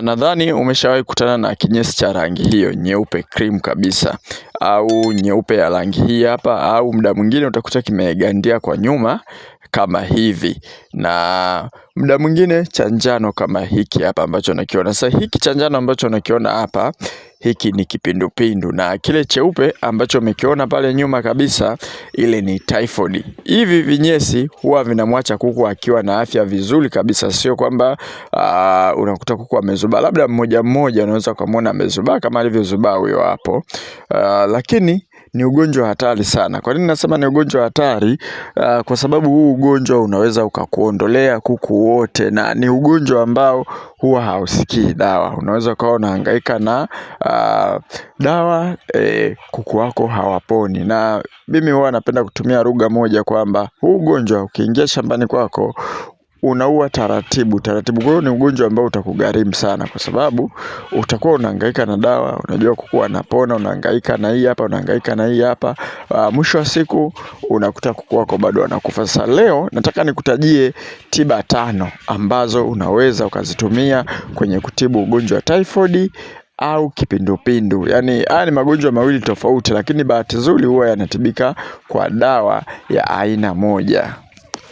Nadhani umeshawahi kutana na kinyesi cha rangi hiyo nyeupe cream kabisa, au nyeupe ya rangi hii hapa, au muda mwingine utakuta kimegandia kwa nyuma kama hivi, na muda mwingine cha njano kama hiki hapa ambacho nakiona. Sasa hiki cha njano ambacho nakiona hapa, hiki ni kipindupindu, na kile cheupe ambacho umekiona pale nyuma kabisa, ile ni typhoid. Hivi vinyesi huwa vinamwacha kuku akiwa na afya vizuri kabisa, sio kwamba unakuta kuku amezubaa. Labda mmoja mmoja unaweza kumuona amezubaa kama alivyozubaa huyo hapo, lakini ni ugonjwa hatari sana. Kwa nini nasema ni ugonjwa hatari? Kwa sababu huu ugonjwa unaweza ukakuondolea kuku wote, na ni ugonjwa ambao huwa hausikii dawa. Unaweza ukawa unahangaika na dawa, kuku wako hawaponi. Na mimi huwa napenda kutumia lugha moja kwamba huu ugonjwa ukiingia shambani kwako unaua taratibu. Kwa hiyo ni ugonjwa ambao utakugharimu sana, kwa sababu utakuwa unahangaika na dawa. Unajua kuku anapona, unahangaika na hii hapa, unahangaika na hii hapa, mwisho wa siku unakuta kuku wako bado wanakufa. Sasa leo nataka nikutajie tiba 5 ambazo unaweza ukazitumia kwenye kutibu ugonjwa wa typhoid au kipindupindu. Yaani haya ni magonjwa mawili tofauti, lakini bahati nzuri huwa yanatibika kwa dawa ya aina moja.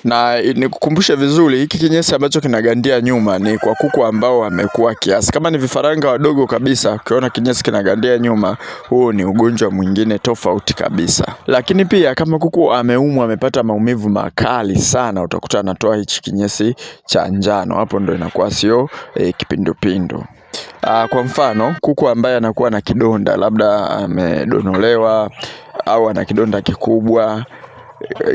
Na nikukumbushe vizuri, hiki kinyesi ambacho kinagandia nyuma ni kwa kuku ambao wamekuwa kiasi. Kama ni vifaranga wadogo kabisa, ukiona kinyesi kinagandia nyuma, huo ni ugonjwa mwingine tofauti kabisa. Lakini pia kama kuku ameumwa, amepata maumivu makali sana, utakuta anatoa hichi kinyesi cha njano. Hapo ndo inakuwa sio kipindupindu. Kwa mfano, kuku ambaye anakuwa na kidonda, labda amedonolewa au ana kidonda kikubwa,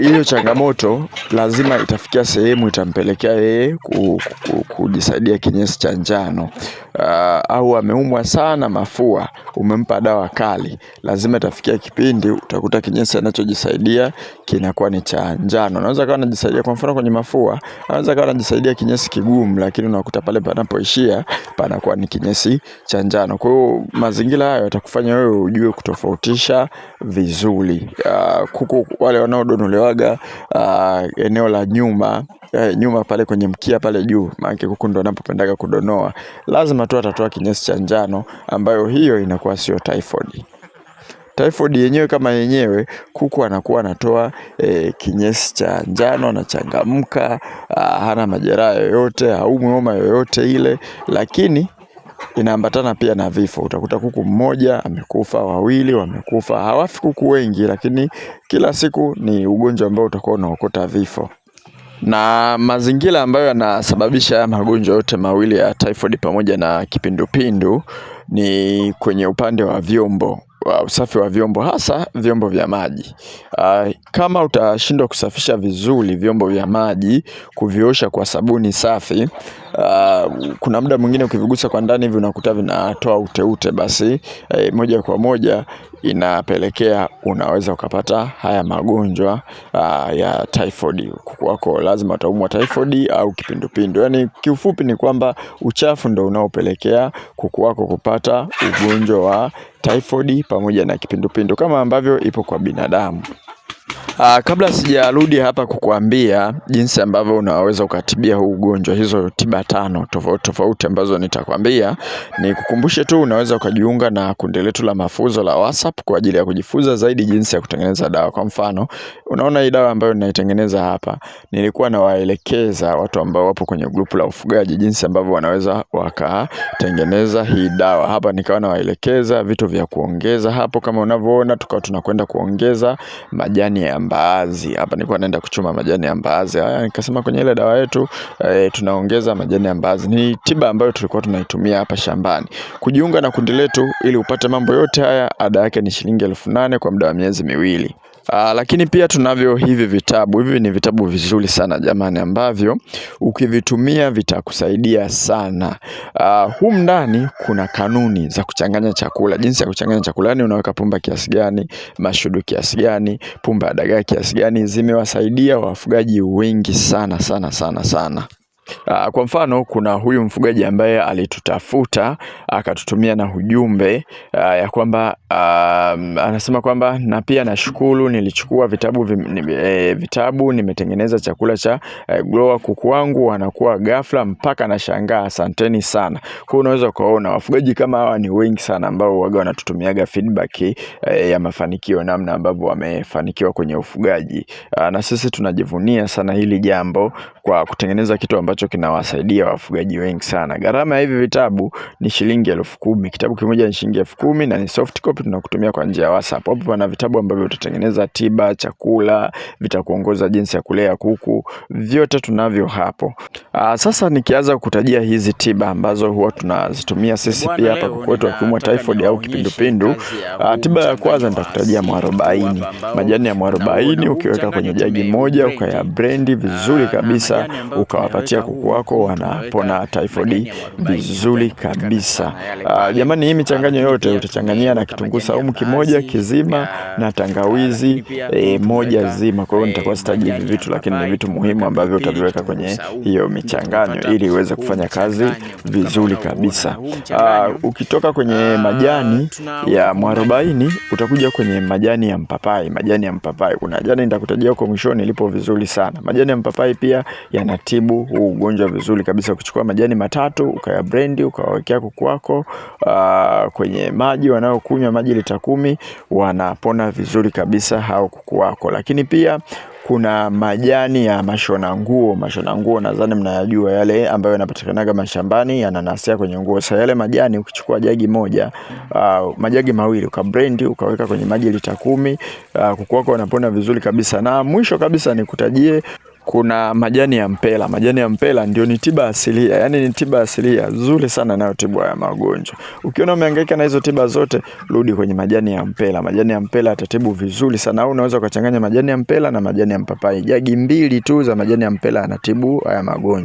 hiyo changamoto lazima itafikia sehemu itampelekea yeye kujisaidia kinyesi cha njano. Au ameumwa sana mafua, umempa dawa kali, lazima itafikia kipindi utakuta kinyesi anachojisaidia kinakuwa ni cha njano. Anaweza kawa anajisaidia kwa mfano kwenye mafua, anaweza kawa anajisaidia kinyesi kigumu, lakini unakuta pale panapoishia panakuwa ni kinyesi cha njano. Kwa hiyo mazingira hayo yatakufanya wewe ujue kutofautisha vizuri. Kuku wale wanaodonolewaga eneo la nyuma, nyuma pale kwenye mkia pale juu, maana kuku ndo wanapopendaga kudonoa, lazima tu atatoa kinyesi cha njano, ambayo hiyo inakuwa sio typhoid. Typhoid yenyewe kama yenyewe, kuku anakuwa anatoa kinyesi cha njano, anachangamka, hana majeraha yoyote, haumwi homa yoyote ile, lakini inaambatana pia na vifo. Utakuta kuku mmoja amekufa, wawili wamekufa. Hawafi kuku wengi, lakini kila siku ni ugonjwa ambao utakuwa unaokota vifo. Na mazingira ambayo yanasababisha magonjwa yote mawili ya typhoid pamoja na kipindupindu ni kwenye upande wa vyombo, usafi wa vyombo, hasa vyombo vya maji. Kama utashindwa kusafisha vizuri vyombo vya maji, kuviosha kwa sabuni safi, kuna muda mwingine ukivigusa kwa ndani hivi unakuta vinatoa ute, basi moja kwa moja inapelekea unaweza ukapata haya magonjwa ya typhoid. Kuku wako lazima wataumwa typhoid au kipindupindu. Yaani kiufupi ni kwamba uchafu ndo unaopelekea kuku wako kupata ugonjwa wa typhoid pamoja na kipindupindu, kama ambavyo ipo kwa binadamu. Kabla sijarudi hapa kukuambia jinsi ambavyo unaweza ukatibia huu ugonjwa, hizo tiba 5 tofauti ambazo nitakwambia, nikukumbushe tu unaweza ukajiunga na kundi letu la mafunzo la WhatsApp kwa ajili ya kujifunza zaidi jinsi ya kutengeneza dawa. Kwa mfano, unaona hii dawa ambayo ninaitengeneza hapa, nilikuwa nawaelekeza watu ambao wapo kwenye grupu la ufugaji jinsi ambavyo wanaweza wakatengeneza hii dawa. Hapa nikawa nawaelekeza vitu vya kuongeza hapo, kama unavyoona tukawa tunakwenda kuongeza majani ya mbaazi. Hapa nilikuwa naenda kuchuma majani ya mbaazi. Nikasema kwenye ile dawa yetu tunaongeza majani ya mbaazi. Ni tiba ambayo tulikuwa tunaitumia hapa shambani. Kujiunga na kundi letu ili upate mambo yote haya, ada yake ni shilingi 8,000 kwa muda wa miezi 2. Lakini pia tunavyo hivi vitabu. Hivi ni vitabu vizuri sana jamani, ambavyo ukivitumia vitakusaidia sana. Humu ndani kuna kanuni za kuchanganya chakula, jinsi ya kuchanganya chakula. Yani unaweka pumba kiasi gani, mashudu kiasi gani, pumba ya dagaa kiasi gani. Zimewasaidia wafugaji wengi sana. Kwa mfano kuna huyu mfugaji ambaye alitutafuta akatutumia na ujumbe ya kwamba anasema kwamba na pia nashukuru nilichukua vitabu nimetengeneza chakula cha grower, kuku wangu wanakuwa ghafla mpaka nashangaa, asanteni sana. Kwa unaweza kuona wafugaji kama hawa ni wengi sana ambao waga wanatutumiaga feedback ya mafanikio, namna ambavyo wamefanikiwa kwenye ufugaji. Na sisi tunajivunia sana hili jambo kwa kutengeneza kitu ambacho kinawasaidia wafugaji wengi sana. Gharama ya hivi vitabu ni shilingi 10,000. Kitabu kimoja ni shilingi 10,000 na ni soft copy, tunakutumia kwa njia ya WhatsApp. Hapo pana vitabu ambavyo utatengeneza tiba, chakula, vitakuongoza jinsi ya kulea kuku, vyote tunavyo hapo. Sasa nikianza kutajia hizi tiba ambazo huwa tunazitumia sisi pia hapa kuku wetu wakiumwa typhoid au kipindupindu. Tiba ya kwanza nitakutajia mwarobaini. Majani ya mwarobaini ukiweka kwenye jagi moja ukaya blend vizuri kabisa ukawapatia kuku wako, wanapona typhoid vizuri kabisa. Jamani, hii michanganyo yote utachanganyia na kitunguu saumu kimoja kizima na tangawizi moja zima. Kwa hiyo nitakuwa sitaji hivi vitu, lakini ni vitu muhimu ambavyo utaviweka kwenye hiyo michanganyo ili iweze kufanya kazi vizuri kabisa. Ukitoka kwenye majani ya mwarobaini utakuja kwenye majani ya mpapai. Majani ya mpapai kuna jani nitakutajia huko mwishoni, lipo vizuri sana. Majani ya mpapai pia yanatibu huu ugonjwa vizuri kabisa. Kuchukua majani matatu ukaya blend ukawekea kuku wako kwenye maji wanaokunywa maji lita 10, wanapona vizuri kabisa hao kuku wako. Lakini pia kuna majani ya mashona nguo. Mashona nguo nadhani mnayajua, yale ambayo yanapatikanaga mashambani yananasia kwenye nguo. Sasa yale majani ukichukua jagi moja, majagi mawili ukablend ukaweka kwenye maji lita 10, kuku wako wanapona vizuri kabisa. Na mwisho kabisa nikutajie kuna majani ya mpela. Majani ya mpela ndio ni tiba asilia, yani ni tiba asilia nzuri sana inayotibu haya magonjwa. Ukiona umehangaika na hizo tiba zote, rudi kwenye majani ya mpela. Majani ya mpela yatatibu vizuri sana. Au unaweza ukachanganya majani ya mpela na majani ya mpapai. Jagi 2 tu za majani ya mpela yanatibu haya magonjwa.